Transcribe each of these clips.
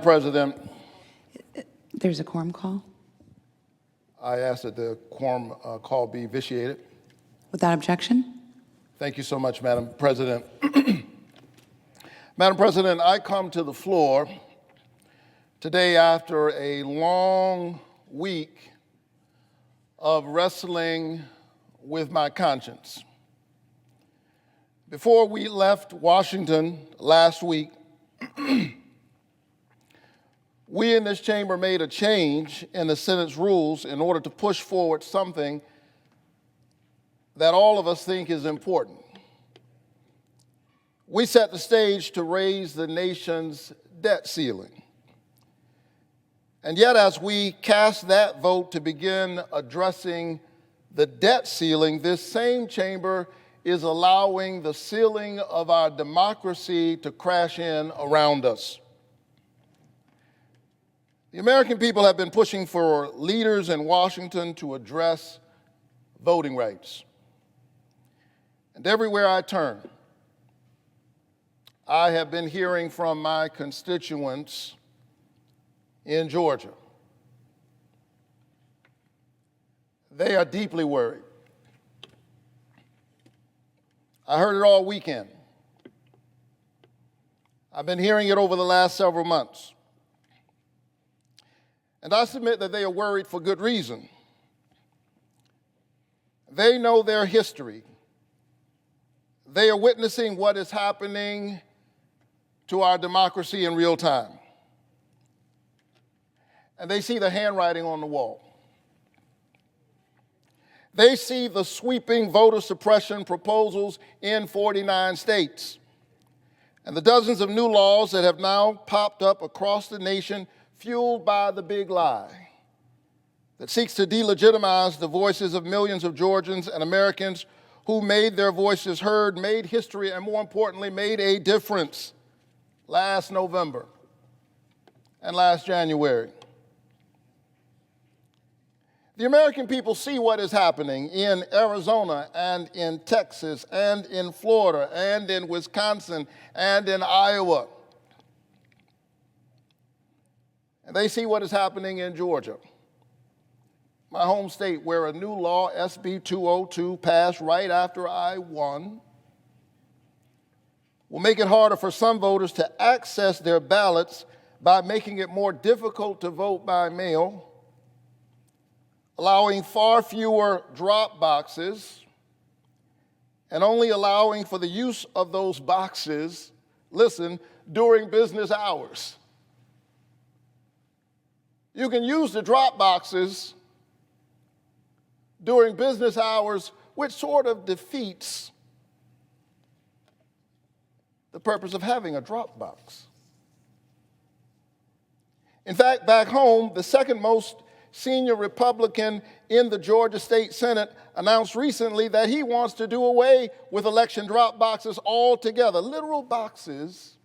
President, There's a quorum call. I ask that the quorum call be vitiated. Without objection. Thank you so much, Madam President. Madam President, I come to the floor today after a long week of wrestling with my conscience. Before we left Washington last week, we in this chamber made a change in the Senate's rules in order to push forward something that all of us think is important. We set the stage to raise the nation's debt ceiling. And yet, as we cast that vote to begin addressing the debt ceiling, this same chamber is allowing the ceiling of our democracy to crash in around us. The American people have been pushing for leaders in Washington to address voting rights. And everywhere I turn, I have been hearing from my constituents in Georgia. They are deeply worried. I heard it all weekend. I've been hearing it over the last several months. And I submit that they are worried for good reason. They know their history. They are witnessing what is happening to our democracy in real time. And they see the handwriting on the wall. They see the sweeping voter suppression proposals in 49 states and the dozens of new laws that have now popped up across the nation fueled by the big lie that seeks to delegitimize the voices of millions of Georgians and Americans who made their voices heard, made history, and more importantly, made a difference last November and last January. The American people see what is happening in Arizona and in Texas and in Florida and in Wisconsin and in Iowa. And they see what is happening in Georgia, my home state, where a new law, SB 202, passed right after I won, will make it harder for some voters to access their ballots by making it more difficult to vote by mail, allowing far fewer drop boxes, and only allowing for the use of those boxes, listen, during business hours. You can use the drop boxes during business hours, which sort of defeats the purpose of having a drop box. In fact, back home, the second most senior Republican in the Georgia State Senate announced recently that he wants to do away with election drop boxes altogether, literal boxes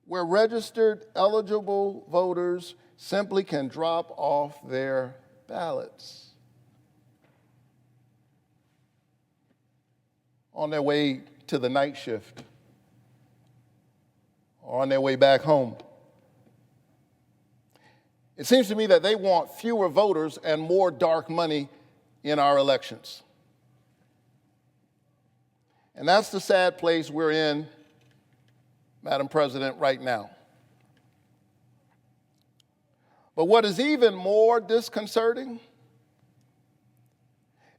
where registered eligible voters simply can drop off their ballots on their way to the night shift or on their way back home. It seems to me that they want fewer voters and more dark money in our elections. And that's the sad place we're in, Madam President, right now. But what is even more disconcerting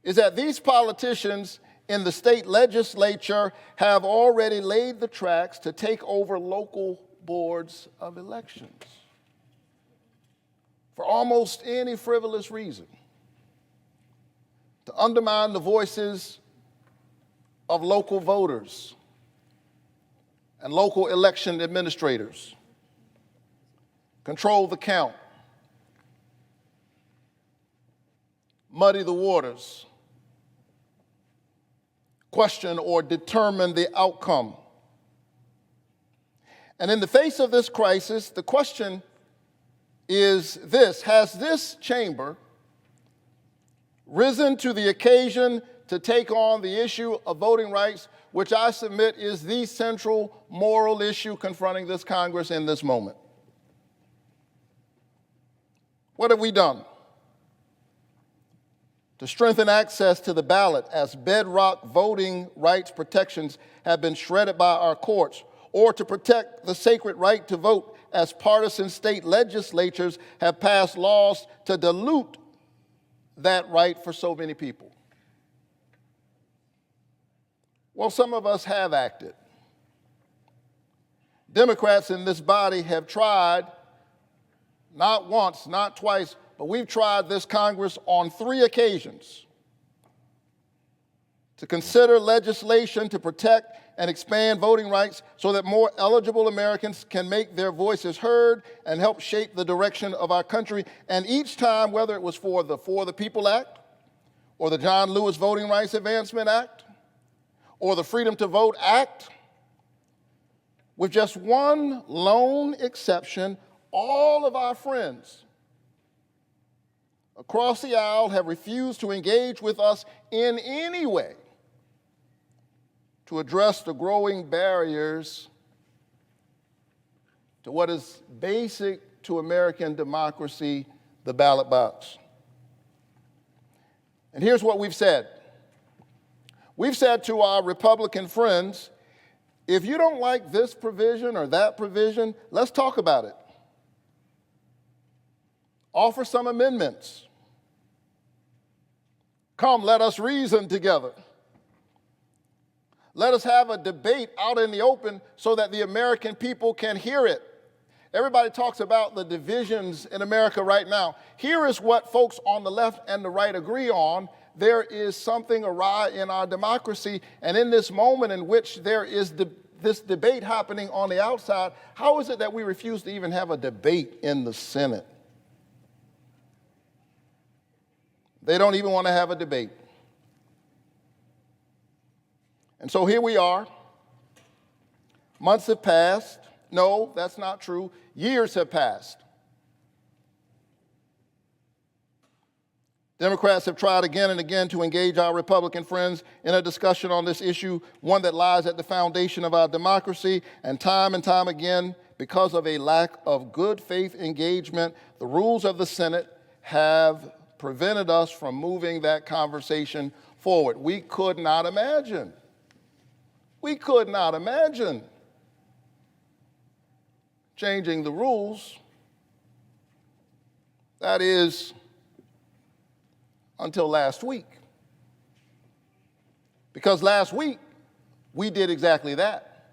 is that these politicians in the state legislature have already laid the tracks to take over local boards of elections for almost any frivolous reason, to undermine the voices of local voters and local election administrators, control the count, muddy the waters, question or determine the outcome. And in the face of this crisis, the question is this: has this chamber risen to the occasion to take on the issue of voting rights which I submit is the central moral issue confronting this Congress in this moment. What have we done to strengthen access to the ballot as bedrock voting rights protections have been shredded by our courts, or to protect the sacred right to vote as partisan state legislatures have passed laws to dilute that right for so many people? Well, some of us have acted. Democrats in this body have tried, not once, not twice, but we've tried this Congress on 3 occasions to consider legislation to protect and expand voting rights so that more eligible Americans can make their voices heard and help shape the direction of our country. And each time, whether it was for the People Act, or the John Lewis Voting Rights Advancement Act, or the Freedom to Vote Act, with just one lone exception, all of our friends across the aisle have refused to engage with us in any way to address the growing barriers to what is basic to American democracy, the ballot box. And here's what we've said. We've said to our Republican friends, if you don't like this provision or that provision, let's talk about it. Offer some amendments. Come, let us reason together. Let us have a debate out in the open so that the American people can hear it. Everybody talks about the divisions in America right now. Here is what folks on the left and the right agree on. There is something awry in our democracy, and in this moment in which there is this debate happening on the outside, how is it that we refuse to even have a debate in the Senate? They don't even want to have a debate. And so here we are. Months have passed. No, that's not true. Years have passed. Democrats have tried again and again to engage our Republican friends in a discussion on this issue, one that lies at the foundation of our democracy, and time again, because of a lack of good faith engagement, the rules of the Senate have prevented us from moving that conversation forward. We could not imagine changing the rules. That is, until last week. Because last week, we did exactly that.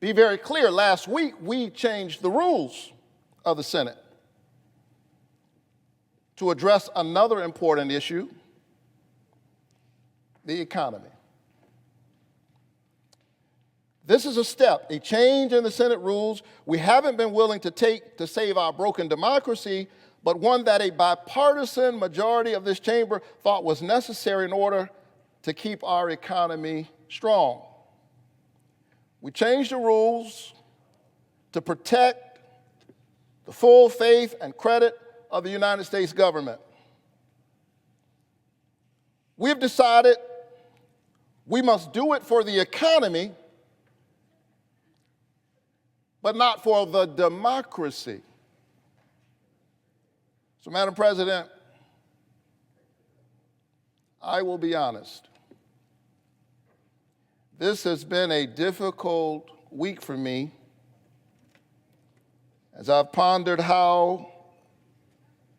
Be very clear, last week, we changed the rules of the Senate to address another important issue, the economy. This is a step, a change in the Senate rules we haven't been willing to take to save our broken democracy, but one that a bipartisan majority of this chamber thought was necessary in order to keep our economy strong. We changed the rules to protect the full faith and credit of the United States government. We've decided we must do it for the economy, but not for the democracy. So, Madam President, I will be honest. This has been a difficult week for me as I've pondered how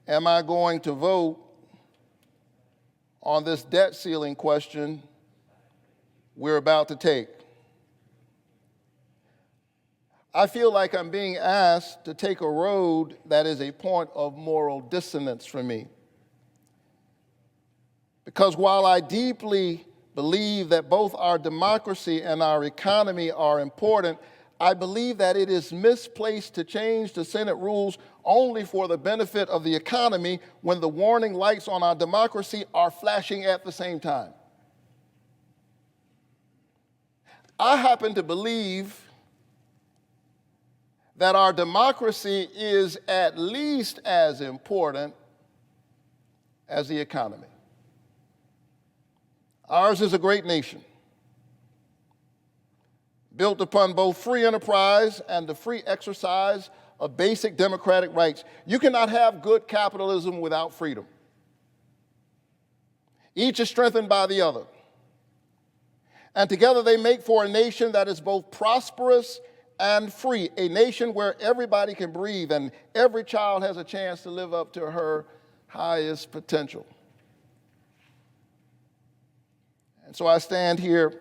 am I going to vote on this debt ceiling question we're about to take. I feel like I'm being asked to take a road that is a point of moral dissonance for me. Because while I deeply believe that both our democracy and our economy are important, I believe that it is misplaced to change the Senate rules only for the benefit of the economy when the warning lights on our democracy are flashing at the same time. I happen to believe that our democracy is at least as important as the economy. Ours is a great nation, built upon both free enterprise and the free exercise of basic democratic rights. You cannot have good capitalism without freedom. Each is strengthened by the other. And together they make for a nation that is both prosperous and free, a nation where everybody can breathe and every child has a chance to live up to her highest potential. And so I stand here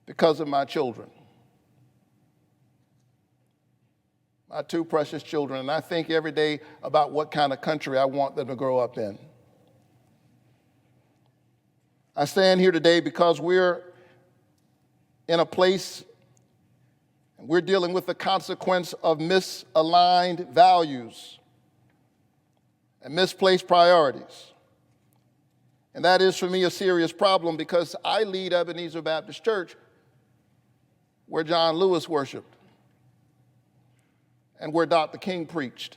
because of my children, my two precious children, and I think every day about what kind of country I want them to grow up in. I stand here today because we're in a place, and we're dealing with the consequence of misaligned values and misplaced priorities. And that is, for me, a serious problem because I lead Ebenezer Baptist Church, where John Lewis worshiped and where Dr. King preached.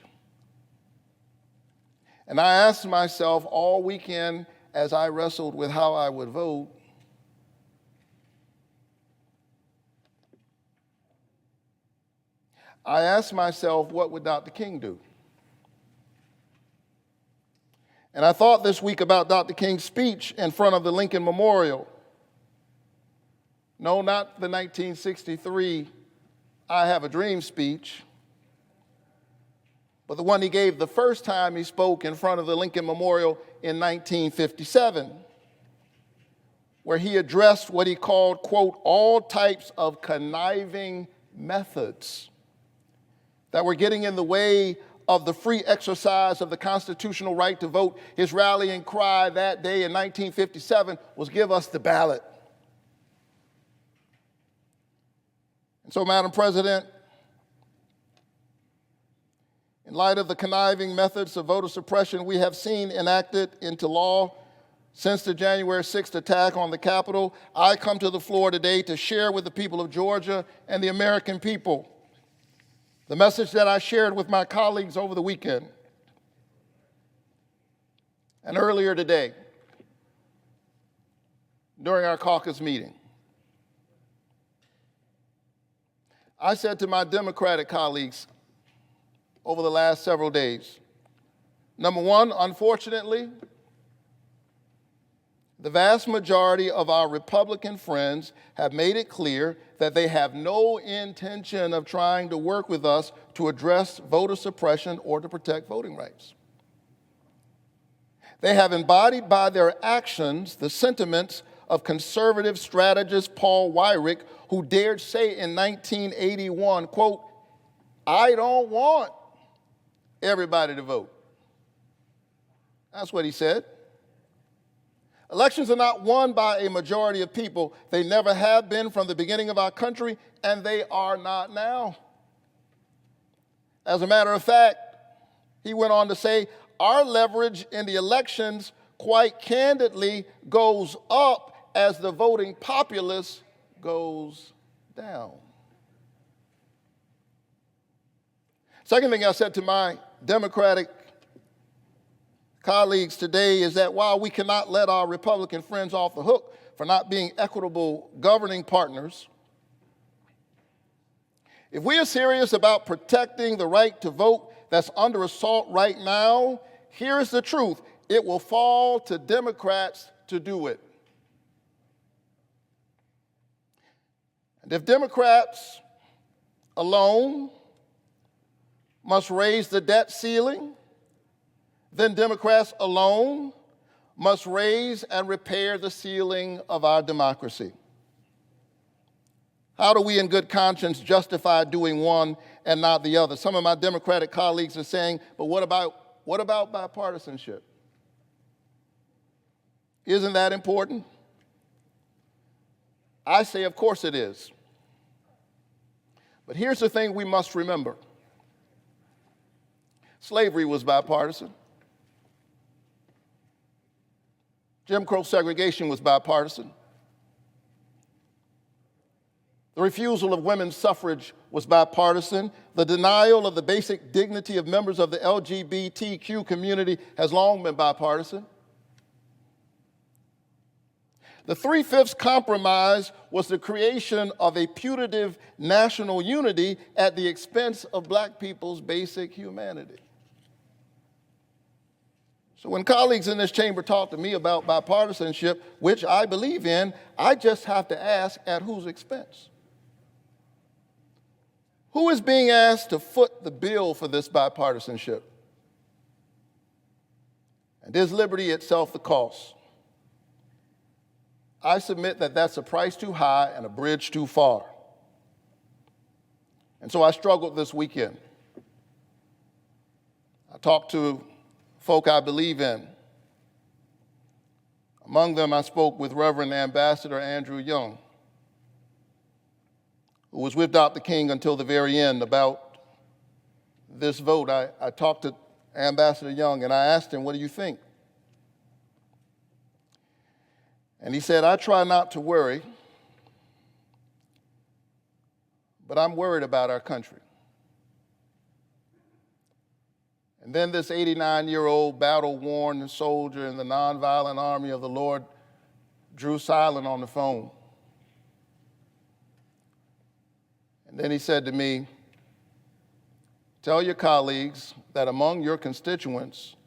And I asked myself all weekend as I wrestled with how I would vote, I asked myself, what would Dr. King do? And I thought this week about Dr. King's speech in front of the Lincoln Memorial. No, not the 1963 I Have a Dream speech, but the one he gave the first time he spoke in front of the Lincoln Memorial in 1957, where he addressed what he called, quote, all types of conniving methods that were getting in the way of the free exercise of the constitutional right to vote. His rallying cry that day in 1957 was, give us the ballot. And so, Madam President, in light of the conniving methods of voter suppression we have seen enacted into law since the January 6th attack on the Capitol, I come to the floor today to share with the people of Georgia and the American people the message that I shared with my colleagues over the weekend and earlier today during our caucus meeting. I said to my Democratic colleagues over the last several days, number one, unfortunately, the vast majority of our Republican friends have made it clear that they have no intention of trying to work with us to address voter suppression or to protect voting rights. They have embodied by their actions the sentiments of conservative strategist Paul Weyrich, who dared say in 1981, quote, I don't want everybody to vote. That's what he said. Elections are not won by a majority of people. They never have been from the beginning of our country, and they are not now. As a matter of fact, he went on to say, our leverage in the elections quite candidly goes up as the voting populace goes down. Second thing I said to my Democratic colleagues today is that while we cannot let our Republican friends off the hook for not being equitable governing partners, if we are serious about protecting the right to vote that's under assault right now, here's the truth. It will fall to Democrats to do it. And if Democrats alone must raise the debt ceiling, then Democrats alone must raise and repair the ceiling of our democracy. How do we in good conscience justify doing one and not the other? Some of my Democratic colleagues are saying, but what about bipartisanship? Isn't that important? I say, of course it is. But here's the thing we must remember. Slavery was bipartisan. Jim Crow segregation was bipartisan. The refusal of women's suffrage was bipartisan. The denial of the basic dignity of members of the LGBTQ community has long been bipartisan. The 3/5 compromise was the creation of a putative national unity at the expense of black people's basic humanity. So when colleagues in this chamber talk to me about bipartisanship, which I believe in, I just have to ask, at whose expense? Who is being asked to foot the bill for this bipartisanship? And is liberty itself the cost? I submit that that's a price too high and a bridge too far. And so I struggled this weekend. I talked to folk I believe in. Among them, I spoke with Reverend Ambassador Andrew Young, who was with Dr. King until the very end about this vote. I talked to Ambassador Young and I asked him, what do you think? And he said, I try not to worry, but I'm worried about our country. And then this 89-year-old battle-worn soldier in the nonviolent army of the Lord drew silent on the phone. And then he said to me, tell your colleagues that among your constituents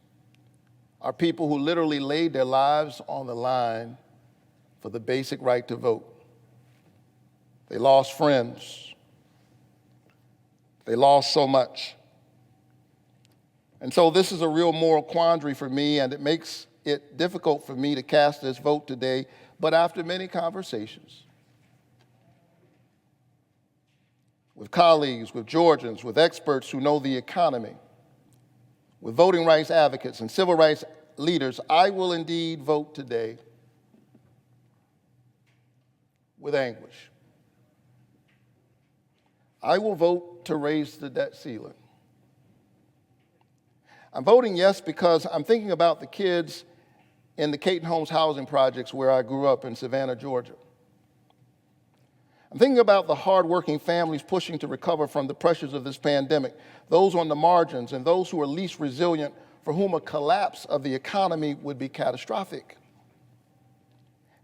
are people who literally laid their lives on the line for the basic right to vote. They lost friends. They lost so much. And so this is a real moral quandary for me, and it makes it difficult for me to cast this vote today. But after many conversations with colleagues, with Georgians, with experts who know the economy, with voting rights advocates and civil rights leaders, I will indeed vote today with anguish. I will vote to raise the debt ceiling. I'm voting yes because I'm thinking about the kids in the Caton Homes housing projects where I grew up in Savannah, Georgia. I'm thinking about the hardworking families pushing to recover from the pressures of this pandemic, those on the margins and those who are least resilient, for whom a collapse of the economy would be catastrophic.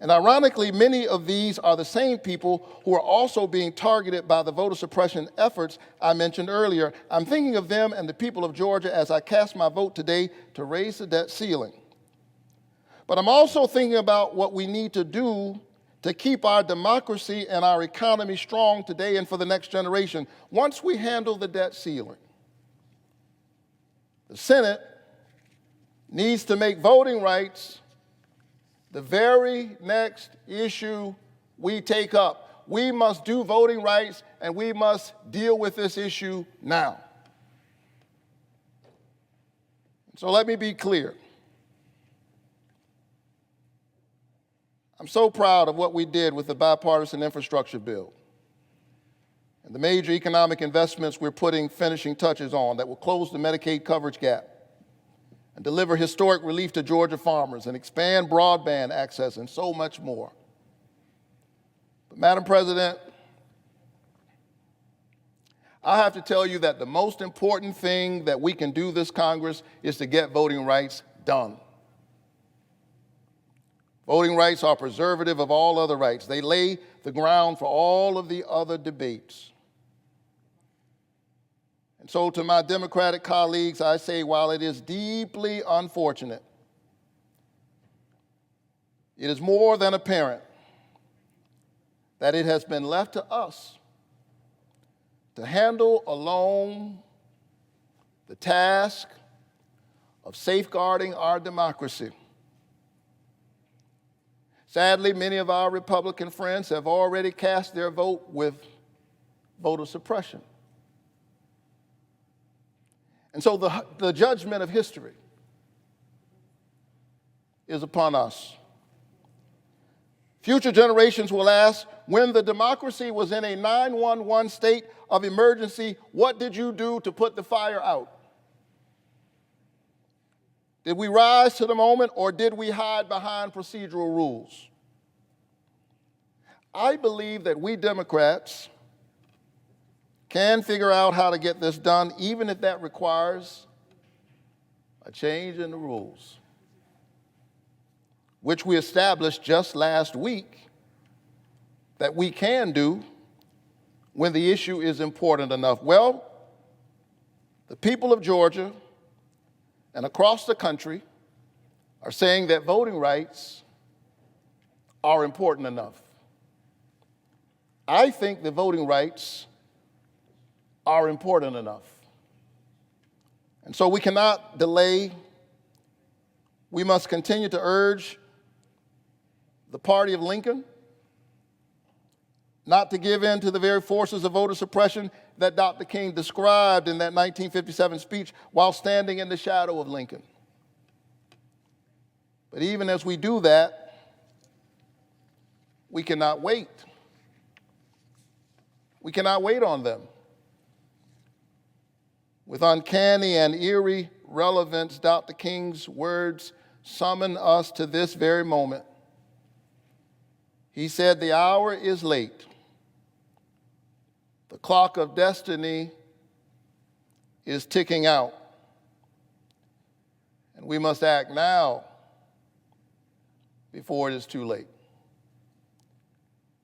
And ironically, many of these are the same people who are also being targeted by the voter suppression efforts I mentioned earlier. I'm thinking of them and the people of Georgia as I cast my vote today to raise the debt ceiling. But I'm also thinking about what we need to do to keep our democracy and our economy strong today and for the next generation. Once we handle the debt ceiling, the Senate needs to make voting rights the very next issue we take up. We must do voting rights, and we must deal with this issue now. So let me be clear. I'm so proud of what we did with the bipartisan infrastructure bill and the major economic investments we're putting finishing touches on that will close the Medicaid coverage gap and deliver historic relief to Georgia farmers and expand broadband access and so much more. But Madam President, I have to tell you that the most important thing that we can do this Congress is to get voting rights done. Voting rights are preservative of all other rights. They lay the ground for all of the other debates. And so to my Democratic colleagues, I say, while it is deeply unfortunate, it is more than apparent that it has been left to us to handle alone the task of safeguarding our democracy. Sadly, many of our Republican friends have already cast their vote with voter suppression. And so the judgment of history is upon us. Future generations will ask, when the democracy was in a 911 state of emergency, what did you do to put the fire out? Did we rise to the moment, or did we hide behind procedural rules? I believe that we Democrats can figure out how to get this done, even if that requires a change in the rules. which we established just last week that we can do when the issue is important enough? Well, the people of Georgia and across the country are saying that voting rights are important enough. I think the voting rights are important enough. And so we cannot delay. We must continue to urge the party of Lincoln not to give in to the very forces of voter suppression that Dr. King described in that 1957 speech while standing in the shadow of Lincoln. But even as we do that, we cannot wait. We cannot wait on them. With uncanny and eerie relevance, Dr. King's words summon us to this very moment. He said, "The hour is late. The clock of destiny is ticking out, and we must act now before it is too late."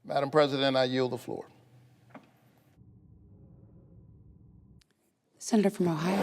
Madam President, I yield the floor. Senator from Ohio.